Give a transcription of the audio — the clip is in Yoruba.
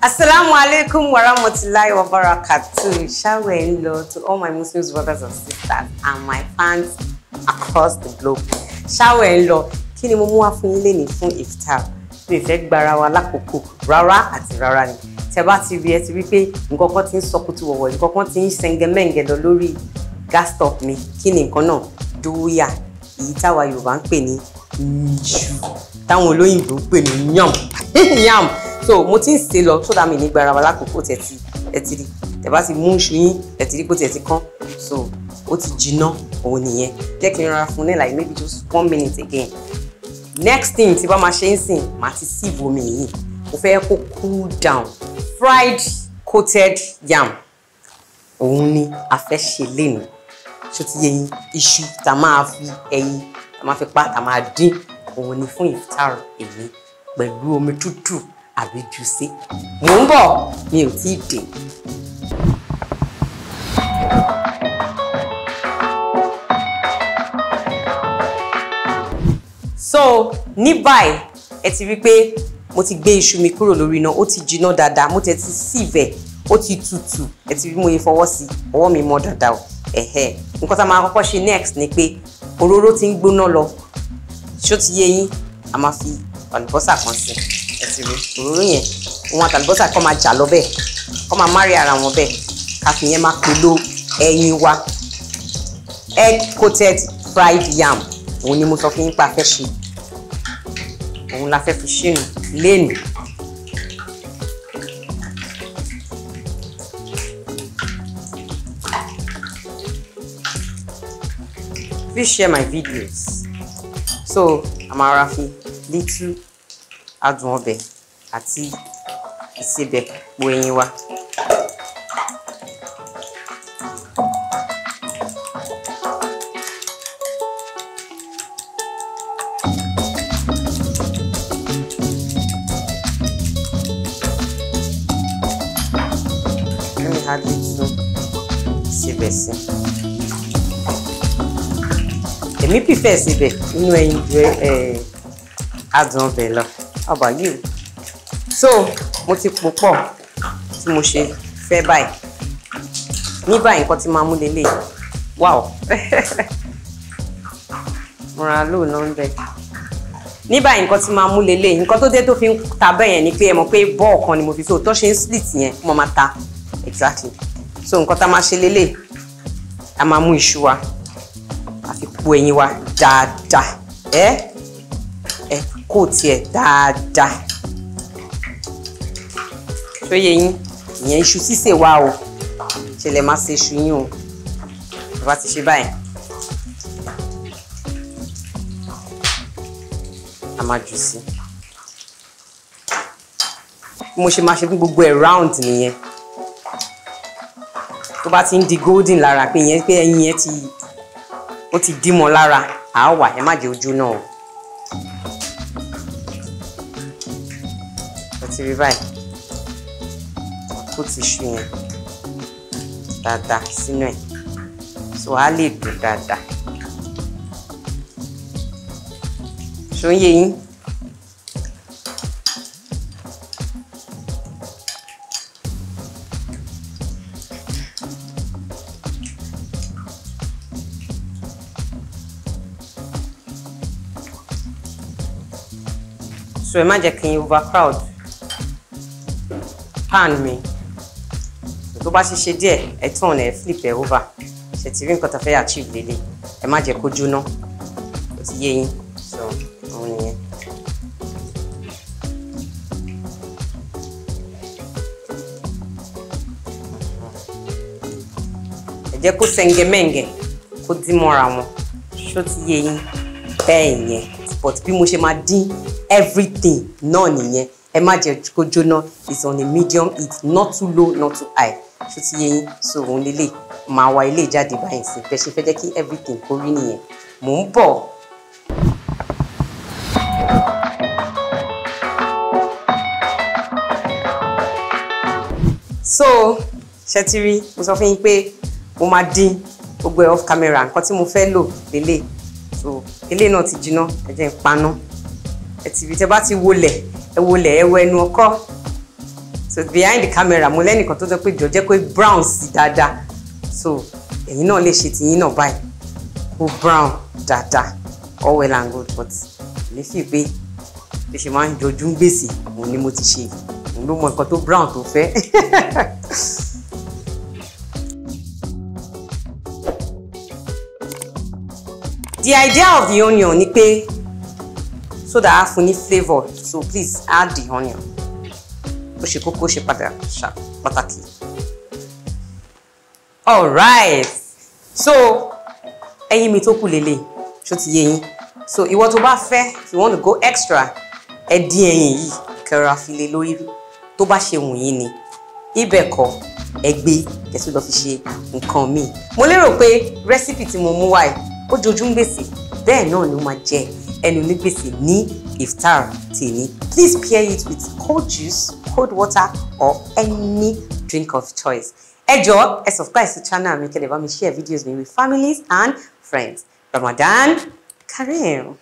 Assalamu alaikum wa rahmatullahi wa barakatuh. Shower in law to all my Muslim brothers and sisters and my fans across the globe. Shower in law. Kini mo mú wá fún yín leni fún iftar. Mi fẹ́ gbára wa lákòókò rárá àti rárá ni. Tẹ́ bá ti rí ẹ ti rí pé nǹkan kan tí ń sọkútù wọ̀wọ̀, nǹkan kan tí ń sengẹmẹ́ngẹ lọ lórí gas stop mi. Kini nǹkan náà? Doya. Èyí táwa Yorùbá ń pè ní iṣu. Táwọn olóyìnbó ń pè ní yam. Yam. So mo ti ń ṣe lọ so that mi ní gbára wa lákòókò ẹ ti rí. Tẹ́ bá ti mú iṣu yín, ẹ ti rí pé ti kán. So ó ti jiná òun nìyẹn. Jẹ́ kí n rọra fún ní like maybe just 1 minute again. Next thing tí bá máa ṣe ń sìn, màá ti sieve omi yìí. Mo fẹ́ kó cool down. Fried coated yam. Òun ni a fẹ́ ṣe lénìí. Ṣó ti yé yín, iṣu tá máa fi ẹyin, tá máa fi pa, tá máa dín. Òun ni fún iftar èyí pẹ̀lú omi tútù àbí juicy. Mò ń bọ̀, mi ò tíì dé. So ní báyìí ẹ ti rí pé mo ti gbé iṣu mi kúrò lórí iná, ó ti jiná dáadáa, mo ti sieve, ó ti tutù, ẹ ti rí mo yẹ fọwọ́ sí, ọwọ́ mi mọ́ dáadáa o. Nǹkan tá máa kọ́kọ́ ṣe next ni pé òróró ti ń gbóná lọ. Ṣó ti yé yín, a máa fi àlùbọ́sà kan sí. Ẹ ti rí òróró yẹn, wọn àti àlùbọ́sà kó máa jà lọ bẹ́ẹ̀, kó máa marry ara wọn bẹ́ẹ̀. Ká fi yẹn máa pèlò ẹyin wa. Egg coated fried yam. Òun ni mo sọ fún yín pa fẹ́ ṣe. Òun la fẹ́ fi ṣínú lénìí. Please share my videos. So I'm Arafi little Adun ọbẹ̀ àti Isebe po ẹyin wa. Let me add little Isebe sí. Èmi prefer Isebe nínú ẹyin ju Adun ọbẹ̀ lọ. How about you? So mo ti pò pọ̀ tí mo ṣe fẹ́ báyìí. Ní báyìí nǹkan tí máa mú lélẹ̀. Wow. Mo ra lò náà ń bẹ. Ní báyìí nǹkan tí máa mú lélẹ̀. Nǹkan tó dé tó fi ń ta bẹ́ẹ̀ yẹn ni pé ẹ mọ̀ pé bọ́ọ̀ kan ni mo fi so tó ṣe ń split yẹn mo máa ta. Exactly. So nǹkan tá máa ṣe lélẹ̀. A máa mú iṣu wa. A fi po ẹyin wa dáadáa. Kó tiẹ̀ dáadáa. Ṣó yé yín, ìyẹn iṣu sísè wá o. Ṣé lè máa ṣe iṣu yín o. Bá ti ṣe báyìí. A máa jù sí. Mo ṣe máa ṣe fún gbogbo ẹ̀ round nìyẹn. Tó bá ti ń di golden lára pé ìyẹn pé ẹyin yẹn ó ti dímọ̀ lára, àá wà, ẹ má jẹ́ ojú náà o. Ti rí báyìí, kó ti ṣu yẹn dáadáa sínú ẹ̀ so á lè dùn dáadáa. Ṣó ń yé yín? So ẹ má jẹ́ kí n overcrowd pan mi. Tó bá ṣe díẹ̀, ẹ turn ẹ flip ẹ over. Ṣé ti rí nǹkan tá fẹ́ achieve lélẹ̀. Ẹ má jẹ́ kó jóná. Ó ti yé yín. So òun nìyẹn. Ẹ jẹ́ kó sengẹmẹ́ngẹ, kó dín mọ́ra wọn. Ṣó ti yé yín bẹ́ẹ̀ yẹn. But bí mo ṣe máa dín everything náà nìyẹn. Ẹ má jẹ́ kó jóná. It's on a medium heat, not too low, not too high. Ṣó ti yé yín? So òun lélẹ̀ máa wá ilé jáde báyìí sí. Bẹ́ẹ̀ ṣe fẹ́ jẹ́ kí everything kó rí nìyẹn. Mò ń bọ̀. So ṣé ti rí, mo sọ fún yín pé mo máa dín gbogbo ẹ̀ off camera. Nǹkan tí mo fẹ́ lò lélẹ̀. So ilé náà ti jiná, ẹ jẹ́ n paná. Ẹ ti rí, tẹ́ bá ti wọlẹ̀, ẹ wọlẹ̀, ẹ wọ ẹnu ọkọ́. So behind the camera mo lẹ́nìkan tó jẹ́ pé jọ jẹ́ kó brown sí dáadáa. So ẹ̀yin náà lè ṣe tiyín náà báyìí kó brown dáadáa. All well and good, but mi fi pé bí ṣe máa ń jojú ń gbèsè òun ni mo ti ṣe òun ló mọ nǹkan tó brown tó fẹ́. The idea of the onion ni pé so that a fún ní flavour, so please add the onion. Bó ṣe kókó ṣe pàtàkì. All right, so ẹyin mi tó kù lélẹ̀ ṣó ti yé yín. So ìwọ tó bá fẹ́, if you want to go extra, ẹ dín ẹyin yìí kẹ́ra fi lé lórí tó bá ṣe wù yín ni. Ibẹ̀ kọ́ ẹ gbé kẹ́sì lọ fi ṣe nǹkan míì. Mo lérò pé recipe tí mo mú wá yìí ó jojú ń gbèsè bẹ́ẹ̀ náà ni ó máa jẹ ẹnu ní gbèsè ní iftar tèmi. Please pair it with cold juice, cold water or any drink of choice. Ẹ jọ̀ọ́ ẹ subscribe to channel mi kẹ́ lè bá mi share videos mi with families and friends. Ramadan Kareem.